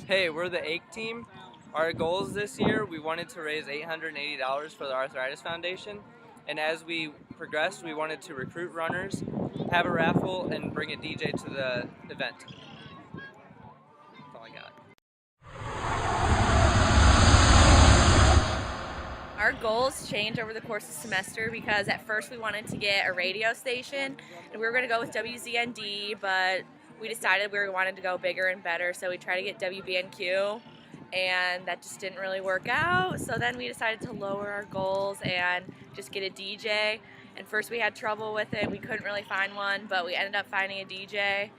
Hey, we're the AIC team. Our goals this year, we wanted to raise $880 for the Arthritis Foundation. And as we progressed, we wanted to recruit runners, have a raffle, and bring a DJ to the event. That's all I got. Our goals change over the course of the semester because at first we wanted to get a radio station and we were going to go with WZND, but we decided we wanted to go bigger and better, so we tried to get WBNQ and that just didn't really work out. So then we decided to lower our goals and just get a DJ. And first we had trouble with it, we couldn't really find one, but we ended up finding a DJ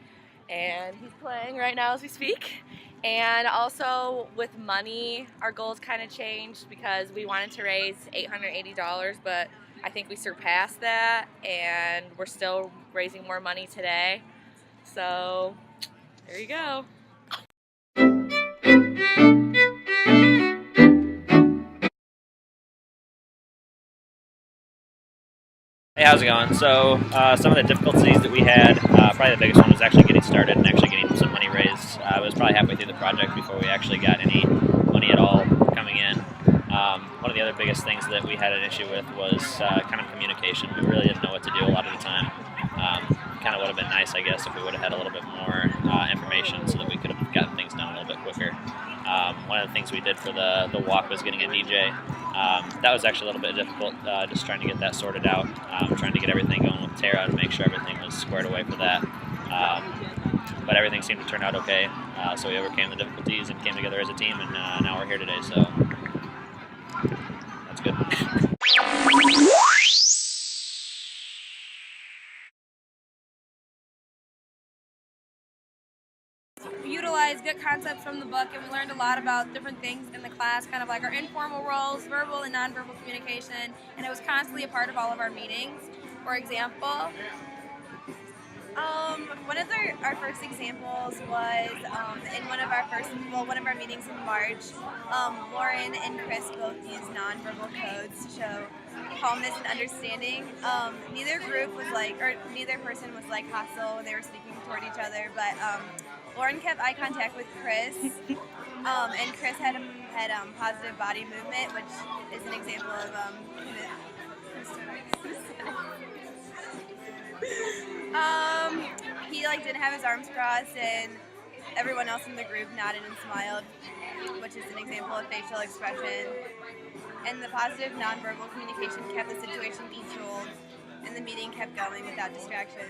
and he's playing right now as we speak. And also with money, our goals kind of changed because we wanted to raise $880, but I think we surpassed that and we're still raising more money today. So there you go. Hey, how's it going? So some of the difficulties that we had, probably the biggest one was actually getting started and actually getting some money raised. It was probably halfway through the project before we actually got any money at all coming in. One of the other biggest things that we had an issue with was kind of communication. We really didn't know what to do a lot of the time. Kind of would have been nice, I guess, if we would have had a little bit more information so that we could have gotten things done a little bit quicker. One of the things we did for the walk was getting a DJ. That was actually a little bit difficult, just trying to get that sorted out, trying to get everything going with Tara to make sure everything was squared away for that. But everything seemed to turn out okay, so we overcame the difficulties and came together as a team, and now we're here today, so that's good. We utilized good concepts from the book, and we learned a lot about different things in the class, kind of like our informal roles, verbal and nonverbal communication, and it was constantly a part of all of our meetings. For example, one of our first examples was in one of our meetings in March. Lauren and Chris both used nonverbal codes to show calmness and understanding. Neither person was like hostile when they were speaking toward each other, but Lauren kept eye contact with Chris, and Chris had positive body movement, which is an example of he didn't have his arms crossed, and everyone else in the group nodded and smiled, which is an example of facial expression. And the positive nonverbal communication kept the situation controlled, and the meeting kept going without distraction.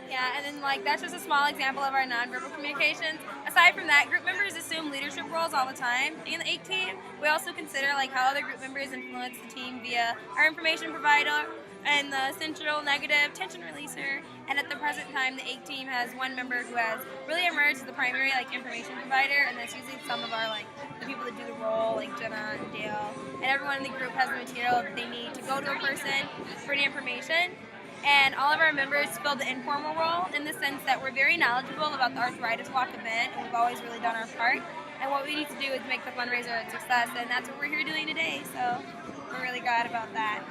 Yeah, and then that's just a small example of our nonverbal communications. Aside from that, group members assume leadership roles all the time. In the AIC team, we also consider how other group members influence the team via our information provider and the central negative tension releaser. And at the present time, the AIC team has one member who has really emerged as the primary information provider, and that's usually some of our the people that do the role, like Jenna and Dale. And everyone in the group has the material that they need to go to a person for the information. And all of our members fill the informal role in the sense that we're very knowledgeable about the Arthritis Walk event, and we've always really done our part. And what we need to do is make the fundraiser a success, and that's what we're here doing today. So we're really glad about that.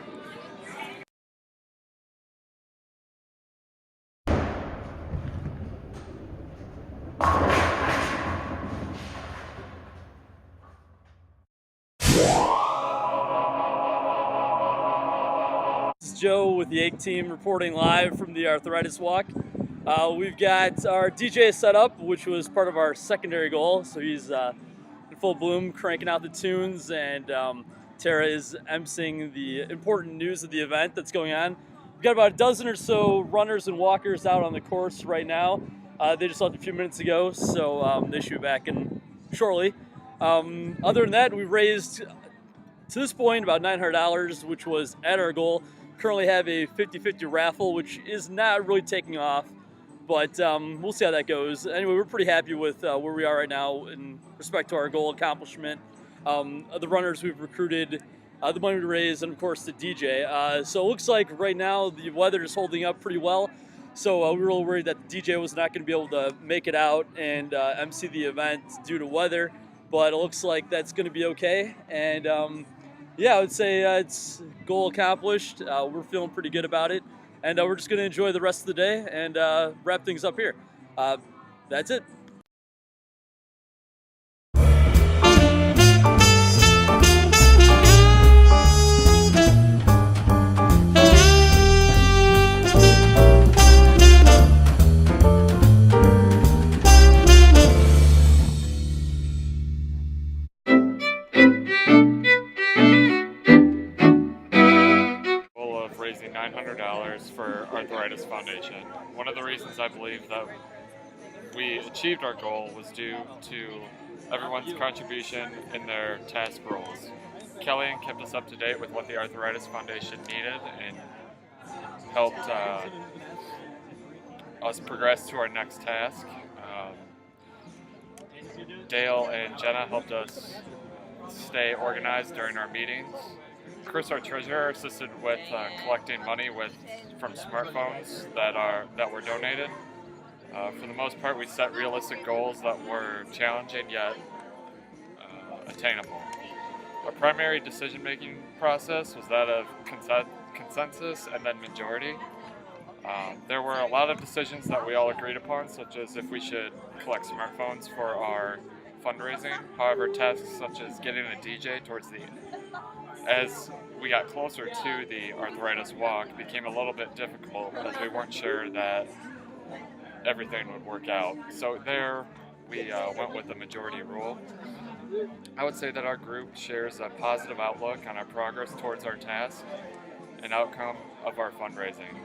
This is Joe with the AIC team reporting live from the Arthritis Walk. We've got our DJ set up, which was part of our secondary goal, so he's in full bloom cranking out the tunes, and Tara is emceeing the important news of the event that's going on. We've got about a dozen or so runners and walkers out on the course right now. They just left a few minutes ago, so they should be back in shortly. Other than that, we've raised to this point about $900, which was at our goal. Currently have a 50-50 raffle, which is not really taking off, but we'll see how that goes. Anyway, we're pretty happy with where we are right now in respect to our goal accomplishment. The runners we've recruited, the money we raised, and of course the DJ. So it looks like right now the weather is holding up pretty well. So we were a little worried that the DJ was not going to be able to make it out and MC the event due to weather, but it looks like that's going to be okay. And yeah, I would say it's goal accomplished. We're feeling pretty good about it, and we're just going to enjoy the rest of the day and wrap things up here. That's it. $900 for Arthritis Foundation. One of the reasons I believe that we achieved our goal was due to everyone's contribution in their task roles. Kellyanne kept us up to date with what the Arthritis Foundation needed and helped us progress to our next task. Dale and Jenna helped us stay organized during our meetings. Chris, our treasurer, assisted with collecting money from smartphones that were donated. For the most part, we set realistic goals that were challenging yet attainable. Our primary decision-making process was that of consensus and then majority. There were a lot of decisions that we all agreed upon, such as if we should collect smartphones for our fundraising. However, tasks such as getting a DJ as we got closer to the Arthritis Walk became a little bit difficult as we weren't sure that everything would work out. So there we went with the majority rule. I would say that our group shares a positive outlook on our progress towards our task and outcome of our fundraising.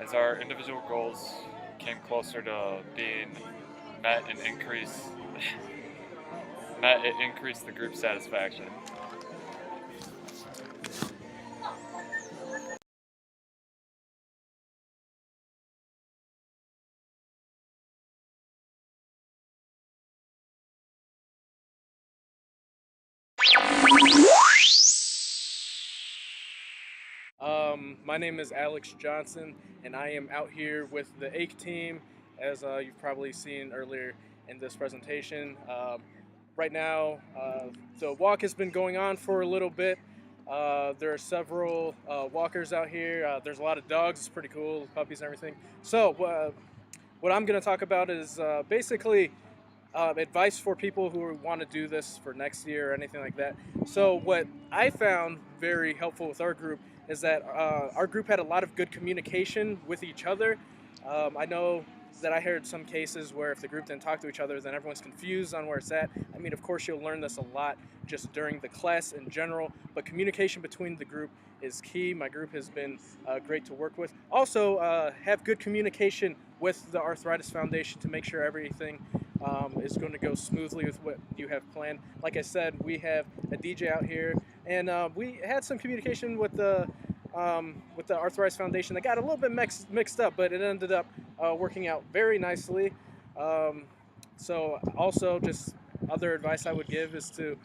As our individual goals came closer to being met, it increased the group's satisfaction. My name is Alex Johnson, and I am out here with the AIC team, as you've probably seen earlier in this presentation. Right now, the walk has been going on for a little bit. There are several walkers out here. There's a lot of dogs. It's pretty cool, puppies and everything. So what I'm going to talk about is basically advice for people who want to do this for next year or anything like that. So what I found very helpful with our group is that our group had a lot of good communication with each other. I know that I heard some cases where if the group didn't talk to each other, then everyone's confused on where it's at. I mean, of course, you'll learn this a lot just during the class in general, but communication between the group is key. My group has been great to work with. Also, have good communication with the Arthritis Foundation to make sure everything is going to go smoothly with what you have planned. Like I said, we have a DJ out here, and we had some communication with the Arthritis Foundation that got a little bit mixed up, but it ended up working out very nicely. So also, just other advice I would give is to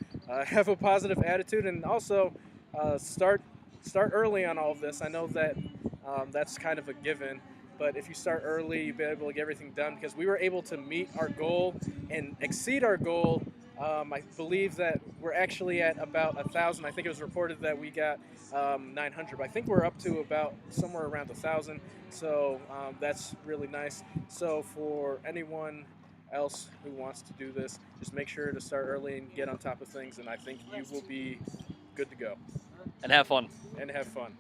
have a positive attitude, and also start early on all of this. I know that that's kind of a given, but if you start early, you'll be able to get everything done, because we were able to meet our goal and exceed our goal. I believe that we're actually at about 1,000. I think it was reported that we got 900, but I think we're up to about somewhere around 1,000. So that's really nice. So for anyone else who wants to do this, just make sure to start early and get on top of things, and I think you will be good to go. And have fun. And have fun.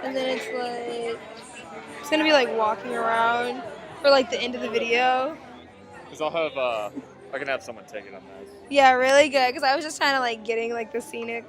And then it's gonna be like walking around for like the end of the video. Because I can have someone take it on this. Yeah, really good, because I was just trying to like getting like the scenic